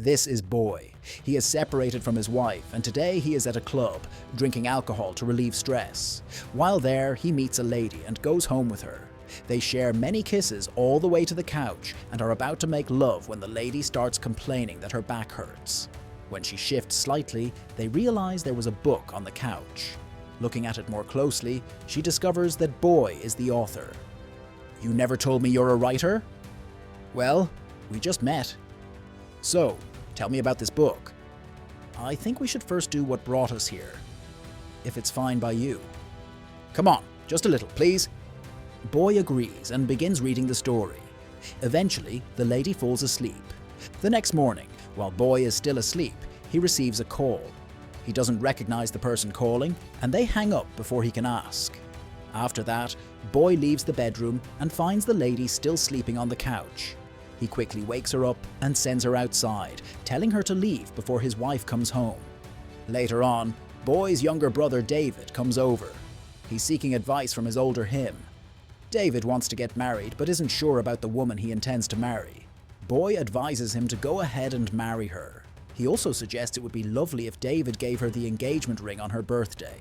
This is Boy. He is separated from his wife, and today he is at a club, drinking alcohol to relieve stress. While there, he meets a lady and goes home with her. They share many kisses all the way to the couch and are about to make love when the lady starts complaining that her back hurts. When she shifts slightly, they realize there was a book on the couch. Looking at it more closely, she discovers that Boy is the author. "You never told me you're a writer?" "Well, we just met." "So, tell me about this book." "I think we should first do what brought us here, if it's fine by you." "Come on, just a little, please." Boy agrees and begins reading the story. Eventually, the lady falls asleep. The next morning, while Boy is still asleep, he receives a call. He doesn't recognize the person calling, and they hang up before he can ask. After that, Boy leaves the bedroom and finds the lady still sleeping on the couch. He quickly wakes her up and sends her outside, telling her to leave before his wife comes home. Later on, Boy's younger brother David comes over. He's seeking advice from his older him. David wants to get married but isn't sure about the woman he intends to marry. Boy advises him to go ahead and marry her. He also suggests it would be lovely if David gave her the engagement ring on her birthday.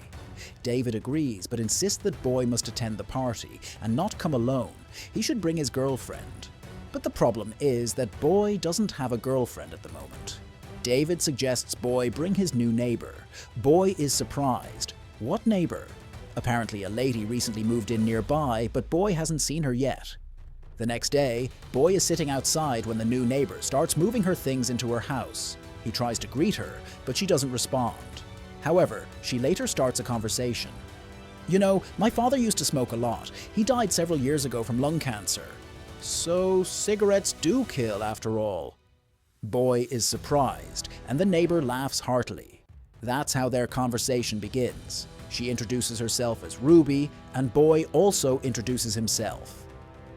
David agrees but insists that Boy must attend the party and not come alone. He should bring his girlfriend. But the problem is that Boy doesn't have a girlfriend at the moment. David suggests Boy bring his new neighbor. Boy is surprised. What neighbor? Apparently a lady recently moved in nearby, but Boy hasn't seen her yet. The next day, Boy is sitting outside when the new neighbor starts moving her things into her house. He tries to greet her, but she doesn't respond. However, she later starts a conversation. "You know, my father used to smoke a lot. He died several years ago from lung cancer. So cigarettes do kill after all." Boy is surprised, and the neighbor laughs heartily. That's how their conversation begins. She introduces herself as Ruby, and Boy also introduces himself.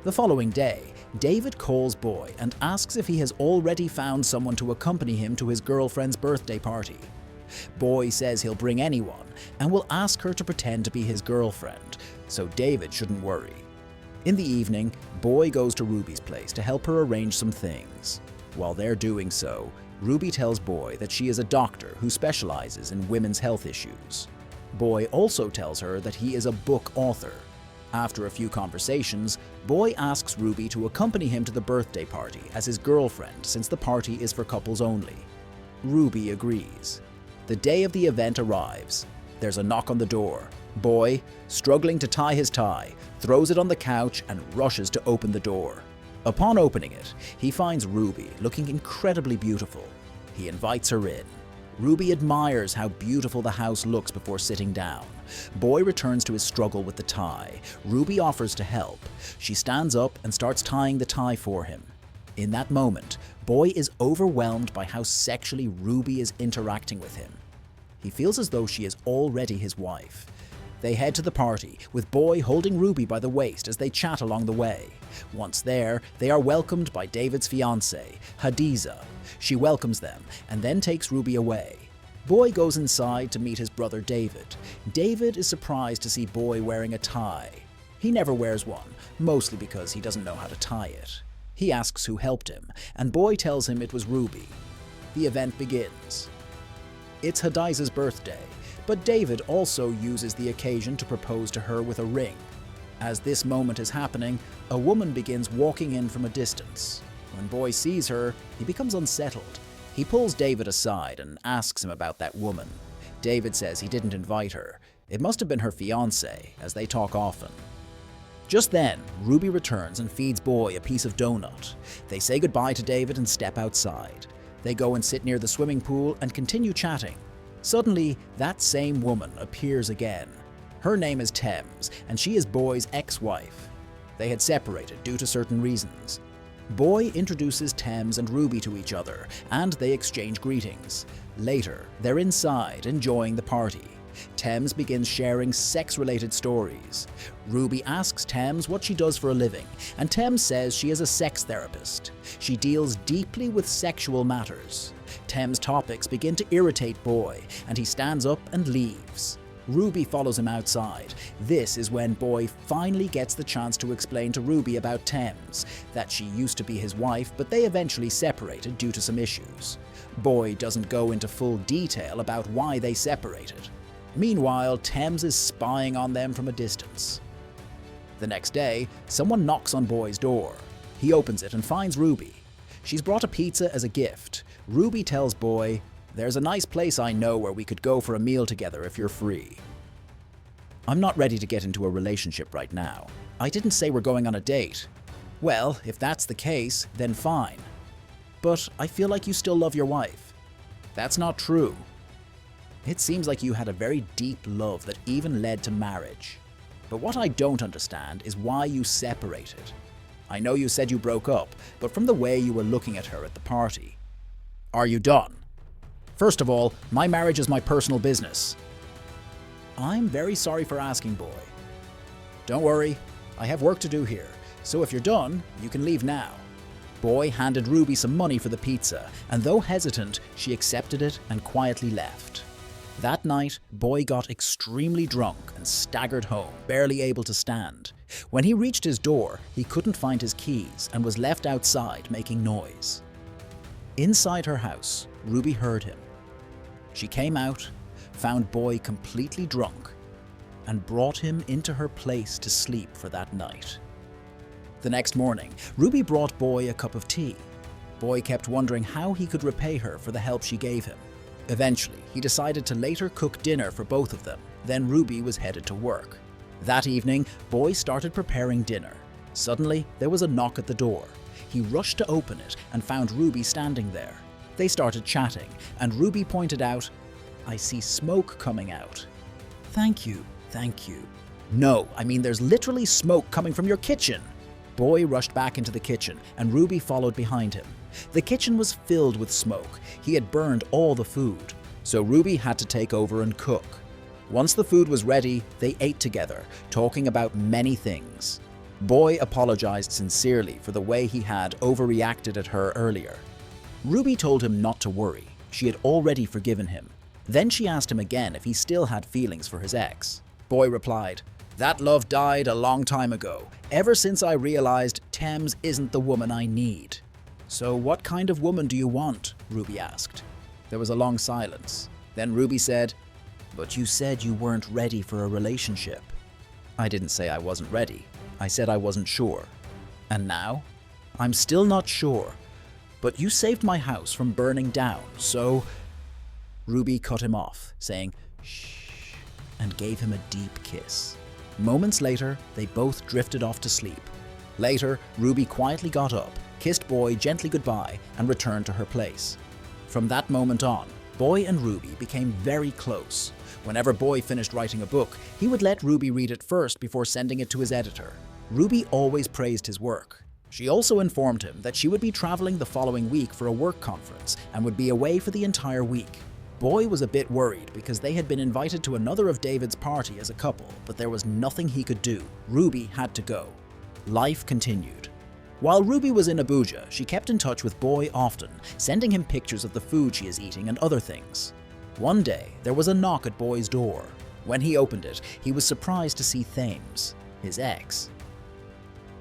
The following day, David calls Boy and asks if he has already found someone to accompany him to his girlfriend's birthday party. Boy says he'll bring anyone and will ask her to pretend to be his girlfriend, so David shouldn't worry. In the evening, Boy goes to Ruby's place to help her arrange some things. While they're doing so, Ruby tells Boy that she is a doctor who specializes in women's health issues. Boy also tells her that he is a book author. After a few conversations, Boy asks Ruby to accompany him to the birthday party as his girlfriend since the party is for couples only. Ruby agrees. The day of the event arrives. There's a knock on the door. Boy, struggling to tie his tie, throws it on the couch and rushes to open the door. Upon opening it, he finds Ruby looking incredibly beautiful. He invites her in. Ruby admires how beautiful the house looks before sitting down. Boy returns to his struggle with the tie. Ruby offers to help. She stands up and starts tying the tie for him. In that moment, Boy is overwhelmed by how sexually Ruby is interacting with him. He feels as though she is already his wife. They head to the party, with Boy holding Ruby by the waist as they chat along the way. Once there, they are welcomed by David's fiancée, Hadiza. She welcomes them and then takes Ruby away. Boy goes inside to meet his brother David. David is surprised to see Boy wearing a tie. He never wears one, mostly because he doesn't know how to tie it. He asks who helped him, and Boy tells him it was Ruby. The event begins. It's Hadiza's birthday, but David also uses the occasion to propose to her with a ring. As this moment is happening, a woman begins walking in from a distance. When Boy sees her, he becomes unsettled. He pulls David aside and asks him about that woman. David says he didn't invite her. It must have been her fiancé, as they talk often. Just then, Ruby returns and feeds Boy a piece of donut. They say goodbye to David and step outside. They go and sit near the swimming pool and continue chatting. Suddenly, that same woman appears again. Her name is Thames, and she is Boy's ex-wife. They had separated due to certain reasons. Boy introduces Thames and Ruby to each other, and they exchange greetings. Later, they're inside enjoying the party. Thames begins sharing sex-related stories. Ruby asks Thames what she does for a living, and Thames says she is a sex therapist. She deals deeply with sexual matters. Thames' topics begin to irritate Boy, and he stands up and leaves. Ruby follows him outside. This is when Boy finally gets the chance to explain to Ruby about Thames, that she used to be his wife, but they eventually separated due to some issues. Boy doesn't go into full detail about why they separated. Meanwhile, Thames is spying on them from a distance. The next day, someone knocks on Boy's door. He opens it and finds Ruby. She's brought a pizza as a gift. Ruby tells Boy, "There's a nice place I know where we could go for a meal together if you're free." "I'm not ready to get into a relationship right now. I didn't say we're going on a date." "Well, if that's the case, then fine. But I feel like you still love your wife." "That's not true." "It seems like you had a very deep love that even led to marriage. But what I don't understand is why you separated. I know you said you broke up, but from the way you were looking at her at the party." "Are you done?" "First of all, my marriage is my personal business." "I'm very sorry for asking, Boy." "Don't worry, I have work to do here, so if you're done, you can leave now." Boy handed Ruby some money for the pizza, and though hesitant, she accepted it and quietly left. That night, Boy got extremely drunk and staggered home, barely able to stand. When he reached his door, he couldn't find his keys and was left outside making noise. Inside her house, Ruby heard him. She came out, found Boy completely drunk, and brought him into her place to sleep for that night. The next morning, Ruby brought Boy a cup of tea. Boy kept wondering how he could repay her for the help she gave him. Eventually, he decided to later cook dinner for both of them. Then Ruby was headed to work. That evening, Boy started preparing dinner. Suddenly, there was a knock at the door. He rushed to open it and found Ruby standing there. They started chatting, and Ruby pointed out, "I see smoke coming out." Thank you. "No, I mean there's literally smoke coming from your kitchen." Boy rushed back into the kitchen, and Ruby followed behind him. The kitchen was filled with smoke. He had burned all the food, so Ruby had to take over and cook. Once the food was ready, they ate together, talking about many things. Boy apologized sincerely for the way he had overreacted at her earlier. Ruby told him not to worry. She had already forgiven him. Then she asked him again if he still had feelings for his ex. Boy replied, "That love died a long time ago, ever since I realized Thames isn't the woman I need." "So what kind of woman do you want?" Ruby asked. There was a long silence. Then Ruby said, "But you said you weren't ready for a relationship." "I didn't say I wasn't ready. I said I wasn't sure." "And now?" "I'm still not sure. But you saved my house from burning down, so—" Ruby cut him off, saying, "Shh," and gave him a deep kiss. Moments later, they both drifted off to sleep. Later, Ruby quietly got up, kissed Boy gently goodbye, and returned to her place. From that moment on, Boy and Ruby became very close. Whenever Boy finished writing a book, he would let Ruby read it first before sending it to his editor. Ruby always praised his work. She also informed him that she would be traveling the following week for a work conference and would be away for the entire week. Boy was a bit worried because they had been invited to another of David's party as a couple, but there was nothing he could do. Ruby had to go. Life continued. While Ruby was in Abuja, she kept in touch with Boy often, sending him pictures of the food she is eating and other things. One day, there was a knock at Boy's door. When he opened it, he was surprised to see Thames, his ex.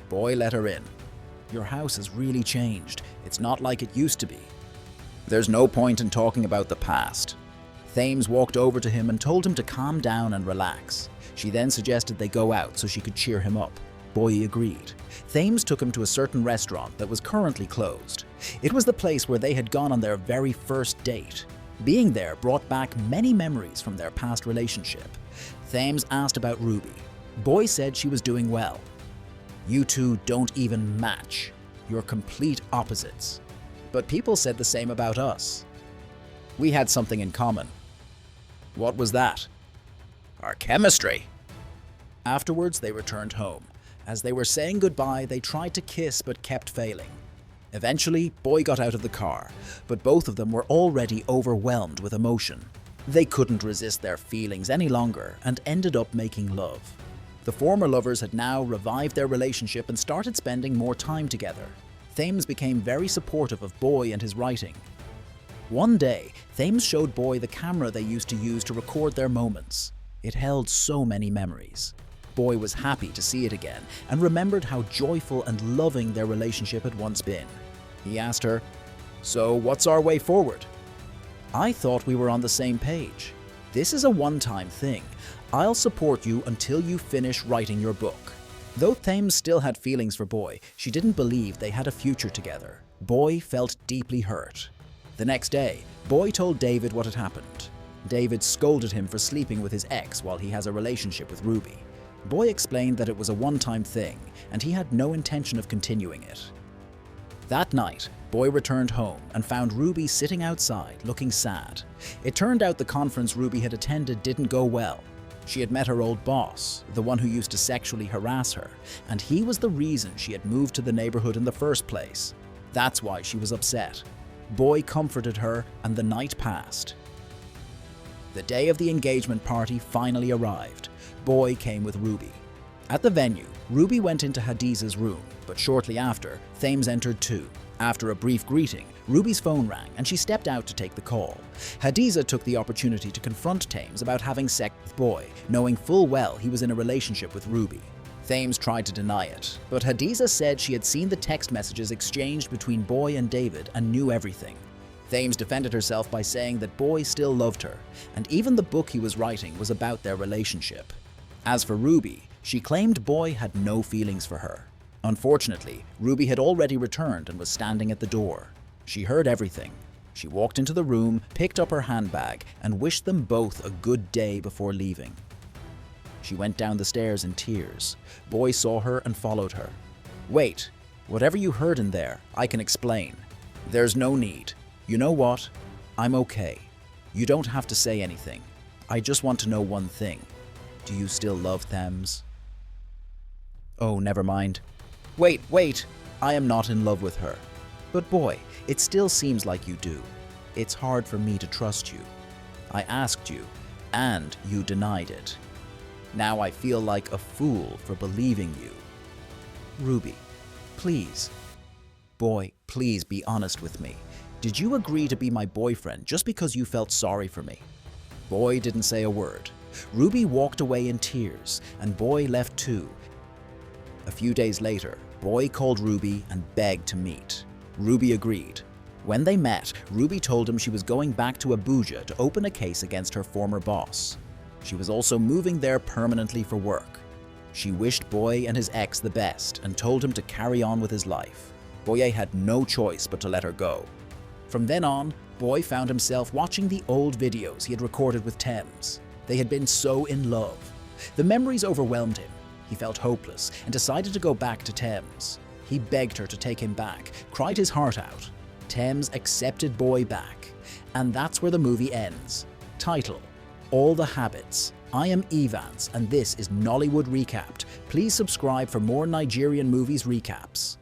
Boy let her in. "Your house has really changed. It's not like it used to be." "There's no point in talking about the past." Thames walked over to him and told him to calm down and relax. She then suggested they go out so she could cheer him up. Boy agreed. Thames took him to a certain restaurant that was currently closed. It was the place where they had gone on their very first date. Being there brought back many memories from their past relationship. Thames asked about Ruby. Boy said she was doing well. "You two don't even match. You're complete opposites." "But people said the same about us." "We had something in common." "What was that?" "Our chemistry." Afterwards, they returned home. As they were saying goodbye, they tried to kiss but kept failing. Eventually, Boy got out of the car, but both of them were already overwhelmed with emotion. They couldn't resist their feelings any longer and ended up making love. The former lovers had now revived their relationship and started spending more time together. Thames became very supportive of Boy and his writing. One day, Thames showed Boy the camera they used to use to record their moments. It held so many memories. Boy was happy to see it again and remembered how joyful and loving their relationship had once been. He asked her, "So what's our way forward?" "I thought we were on the same page. This is a one-time thing. I'll support you until you finish writing your book." Though Thames still had feelings for Boy, she didn't believe they had a future together. Boy felt deeply hurt. The next day, Boy told David what had happened. David scolded him for sleeping with his ex while he has a relationship with Ruby. Boy explained that it was a one-time thing and he had no intention of continuing it. That night, Boy returned home and found Ruby sitting outside looking sad. It turned out the conference Ruby had attended didn't go well. She had met her old boss, the one who used to sexually harass her, and he was the reason she had moved to the neighborhood in the first place. That's why she was upset. Boy comforted her and the night passed. The day of the engagement party finally arrived. Boy came with Ruby. At the venue, Ruby went into Hadizah's room, but shortly after, Thames entered too. After a brief greeting, Ruby's phone rang and she stepped out to take the call. Hadizah took the opportunity to confront Thames about having sex with Boy, knowing full well he was in a relationship with Ruby. Thames tried to deny it, but Hadizah said she had seen the text messages exchanged between Boy and David and knew everything. Thames defended herself by saying that Boy still loved her, and even the book he was writing was about their relationship. As for Ruby, she claimed Boy had no feelings for her. Unfortunately, Ruby had already returned and was standing at the door. She heard everything. She walked into the room, picked up her handbag, and wished them both a good day before leaving. She went down the stairs in tears. Boy saw her and followed her. "Wait, whatever you heard in there, I can explain." "There's no need. You know what? I'm okay. You don't have to say anything. I just want to know one thing. Do you still love Thames?" "Oh, never mind." Wait, I am not in love with her. But Boy, it still seems like you do. It's hard for me to trust you. I asked you, and you denied it. Now I feel like a fool for believing you. Ruby, please. Boy, please be honest with me. Did you agree to be my boyfriend just because you felt sorry for me? Boy didn't say a word. Ruby walked away in tears, and Boy left too. A few days later, Boy called Ruby and begged to meet. Ruby agreed. When they met, Ruby told him she was going back to Abuja to open a case against her former boss. She was also moving there permanently for work. She wished Boy and his ex the best and told him to carry on with his life. Boye had no choice but to let her go. From then on, Boy found himself watching the old videos he had recorded with Thames. They had been so in love. The memories overwhelmed him. He felt hopeless and decided to go back to Thames. He begged her to take him back, cried his heart out. Thames accepted Boy back. And that's where the movie ends. Title: All the Habits. I am Evans and this is Nollywood Recapped. Please subscribe for more Nigerian movies recaps.